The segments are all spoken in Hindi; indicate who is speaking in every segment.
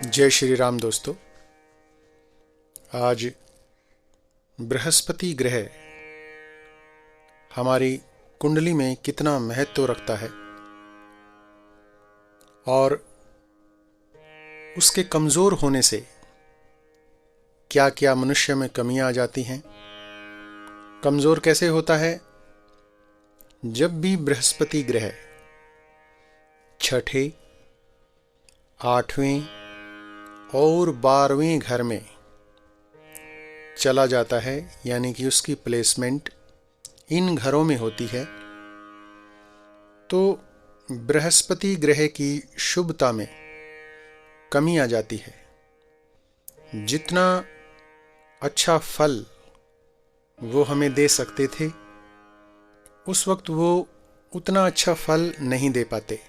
Speaker 1: जय श्री राम दोस्तों। आज बृहस्पति ग्रह हमारी कुंडली में कितना महत्व रखता है और उसके कमज़ोर होने से क्या क्या मनुष्य में कमियां आ जाती हैं। कमज़ोर कैसे होता है? जब भी बृहस्पति ग्रह छठे, आठवें और 12वें घर में चला जाता है, यानी कि उसकी प्लेसमेंट इन घरों में होती है, तो बृहस्पति ग्रह की शुभता में कमी आ जाती है। जितना अच्छा फल वो हमें दे सकते थे, उस वक्त वो उतना अच्छा फल नहीं दे पाते।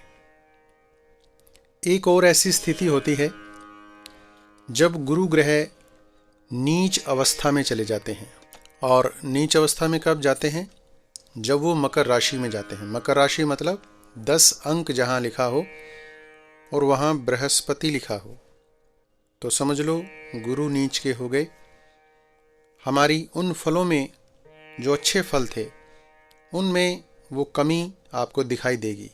Speaker 1: एक और ऐसी स्थिति होती है जब गुरु ग्रह नीच अवस्था में चले जाते हैं। और नीच अवस्था में कब जाते हैं? जब वो मकर राशि में जाते हैं। मकर राशि मतलब 10 अंक जहां लिखा हो और वहां बृहस्पति लिखा हो, तो समझ लो गुरु नीच के हो गए। हमारी उन फलों में जो अच्छे फल थे, उनमें वो कमी आपको दिखाई देगी।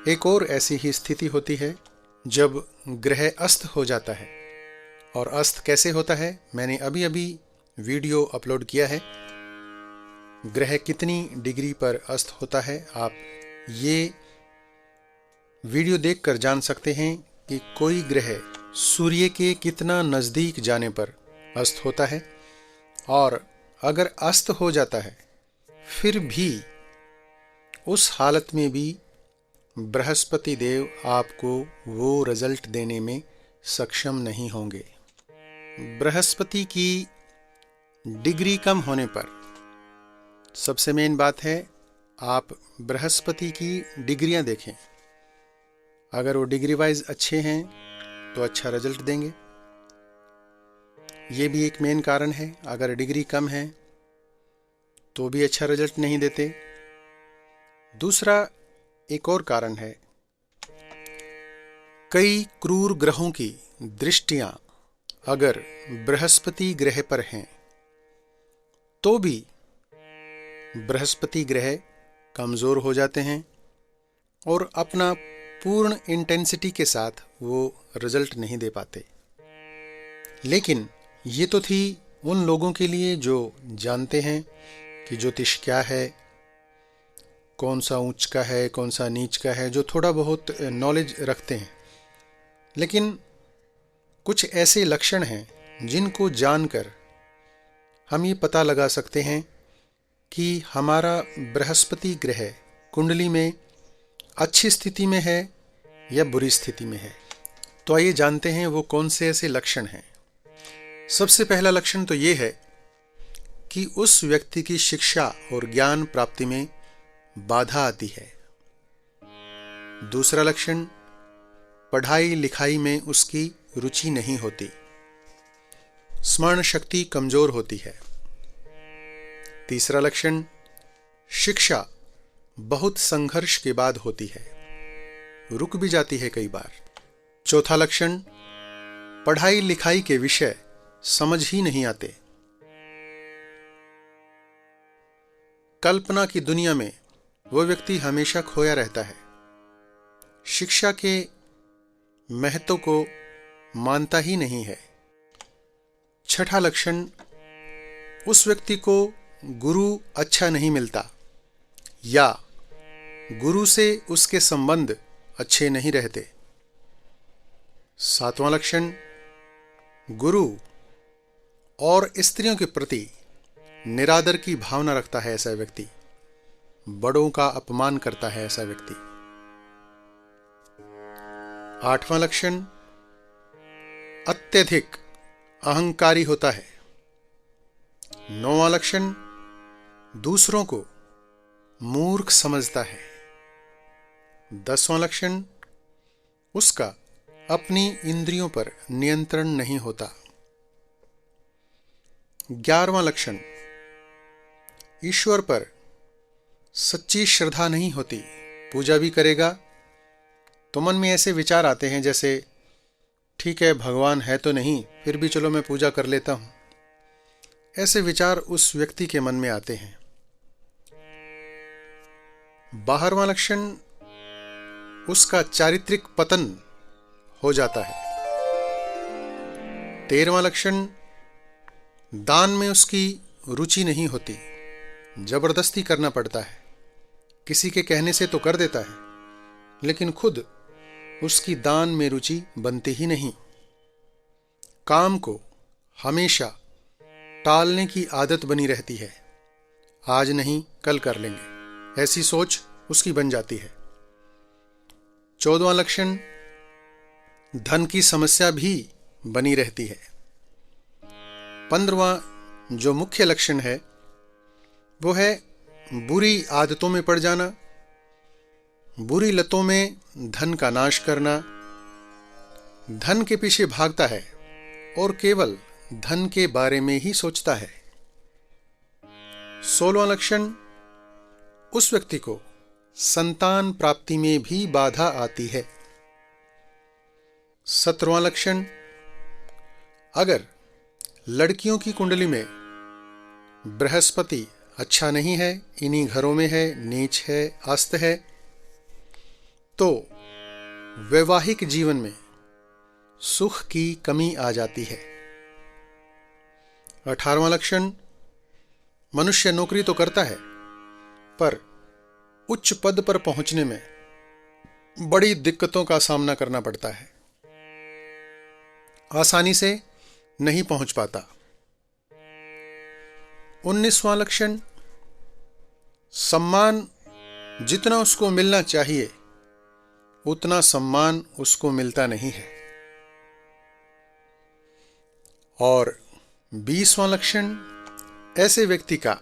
Speaker 1: एक और ऐसी ही स्थिति होती है जब ग्रह अस्त हो जाता है। और अस्त कैसे होता है, मैंने अभी अभी वीडियो अपलोड किया है। ग्रह कितनी डिग्री पर अस्त होता है, आप ये वीडियो देखकर जान सकते हैं कि कोई ग्रह सूर्य के कितना नज़दीक जाने पर अस्त होता है। और अगर अस्त हो जाता है फिर भी उस हालत में भी बृहस्पति देव आपको वो रिजल्ट देने में सक्षम नहीं होंगे। बृहस्पति की डिग्री कम होने पर सबसे मेन बात है, आप बृहस्पति की डिग्रियां देखें। अगर वो डिग्री वाइज अच्छे हैं तो अच्छा रिजल्ट देंगे। ये भी एक मेन कारण है। अगर डिग्री कम है तो भी अच्छा रिजल्ट नहीं देते। दूसरा एक और कारण है, कई क्रूर ग्रहों की दृष्टियां अगर बृहस्पति ग्रह पर हैं तो भी बृहस्पति ग्रह कमज़ोर हो जाते हैं और अपना पूर्ण इंटेंसिटी के साथ वो रिजल्ट नहीं दे पाते। लेकिन ये तो थी उन लोगों के लिए जो जानते हैं कि ज्योतिष क्या है, कौन सा ऊंच का है, कौन सा नीच का है, जो थोड़ा बहुत नॉलेज रखते हैं। लेकिन कुछ ऐसे लक्षण हैं जिनको जानकर हम ये पता लगा सकते हैं कि हमारा बृहस्पति ग्रह कुंडली में अच्छी स्थिति में है या बुरी स्थिति में है। तो आइए जानते हैं वो कौन से ऐसे लक्षण हैं। सबसे पहला लक्षण तो ये है कि उस व्यक्ति की शिक्षा और ज्ञान प्राप्ति में बाधा आती है। दूसरा लक्षण, पढ़ाई लिखाई में उसकी रुचि नहीं होती, स्मरण शक्ति कमजोर होती है। तीसरा लक्षण, शिक्षा बहुत संघर्ष के बाद होती है, रुक भी जाती है कई बार। चौथा लक्षण, पढ़ाई लिखाई के विषय समझ ही नहीं आते। कल्पना की दुनिया में वो व्यक्ति हमेशा खोया रहता है, शिक्षा के महत्व को मानता ही नहीं है। छठा लक्षण, उस व्यक्ति को गुरु अच्छा नहीं मिलता या गुरु से उसके संबंध अच्छे नहीं रहते। सातवां लक्षण, गुरु और स्त्रियों के प्रति निरादर की भावना रखता है ऐसा व्यक्ति, बड़ों का अपमान करता है ऐसा व्यक्ति। आठवां लक्षण, अत्यधिक अहंकारी होता है। नौवां लक्षण, दूसरों को मूर्ख समझता है। 10वां लक्षण, उसका अपनी इंद्रियों पर नियंत्रण नहीं होता। 11वां लक्षण, ईश्वर पर सच्ची श्रद्धा नहीं होती। पूजा भी करेगा तो मन में ऐसे विचार आते हैं जैसे ठीक है, भगवान है तो नहीं, फिर भी चलो मैं पूजा कर लेता हूं। ऐसे विचार उस व्यक्ति के मन में आते हैं। 12वां लक्षण उसका चारित्रिक पतन हो जाता है। 13वां लक्षण दान में उसकी रुचि नहीं होती, जबरदस्ती करना पड़ता है। किसी के कहने से तो कर देता है, लेकिन खुद उसकी दान में रुचि बनती ही नहीं। काम को हमेशा टालने की आदत बनी रहती है। आज नहीं कल कर लेंगे, ऐसी सोच उसकी बन जाती है। 14वां लक्षण धन की समस्या भी बनी रहती है। 15वां जो मुख्य लक्षण है वो है बुरी आदतों में पड़ जाना, बुरी लतों में धन का नाश करना। धन के पीछे भागता है और केवल धन के बारे में ही सोचता है। 16वां लक्षण उस व्यक्ति को संतान प्राप्ति में भी बाधा आती है। 17वां लक्षण अगर लड़कियों की कुंडली में बृहस्पति अच्छा नहीं है, इन्हीं घरों में है, नीच है, अस्त है, तो वैवाहिक जीवन में सुख की कमी आ जाती है। 18वां लक्षण मनुष्य नौकरी तो करता है, पर उच्च पद पर पहुंचने में बड़ी दिक्कतों का सामना करना पड़ता है, आसानी से नहीं पहुंच पाता। 19वां लक्षण सम्मान जितना उसको मिलना चाहिए उतना सम्मान उसको मिलता नहीं है। और 20वां लक्षण ऐसे व्यक्ति का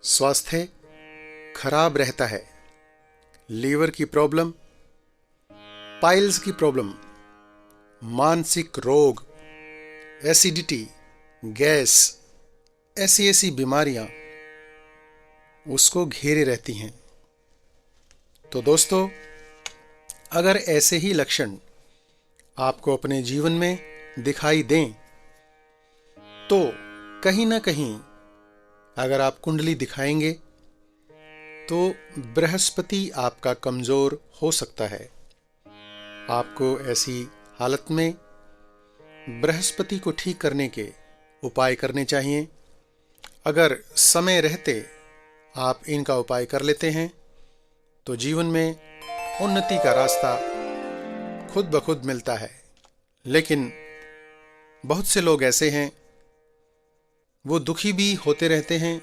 Speaker 1: स्वास्थ्य खराब रहता है। लीवर की प्रॉब्लम, पाइल्स की प्रॉब्लम, मानसिक रोग, एसिडिटी, गैस, ऐसी बीमारियां उसको घेरे रहती हैं। तो दोस्तों, अगर ऐसे ही लक्षण आपको अपने जीवन में दिखाई दें तो कहीं ना कहीं अगर आप कुंडली दिखाएंगे तो बृहस्पति आपका कमजोर हो सकता है। आपको ऐसी हालत में बृहस्पति को ठीक करने के उपाय करने चाहिए। अगर समय रहते आप इनका उपाय कर लेते हैं तो जीवन में उन्नति का रास्ता खुद ब खुद मिलता है। लेकिन बहुत से लोग ऐसे हैं, वो दुखी भी होते रहते हैं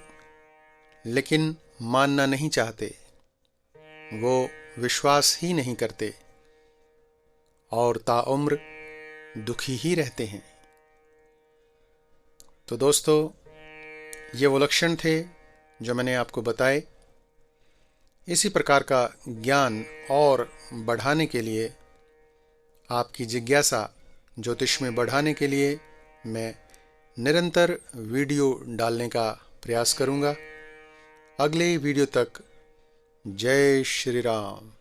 Speaker 1: लेकिन मानना नहीं चाहते, वो विश्वास ही नहीं करते और ताउम्र दुखी ही रहते हैं। तो दोस्तों, ये वो लक्षण थे जो मैंने आपको बताए। इसी प्रकार का ज्ञान और बढ़ाने के लिए, आपकी जिज्ञासा ज्योतिष में बढ़ाने के लिए मैं निरंतर वीडियो डालने का प्रयास करूंगा। अगले वीडियो तक जय श्री राम।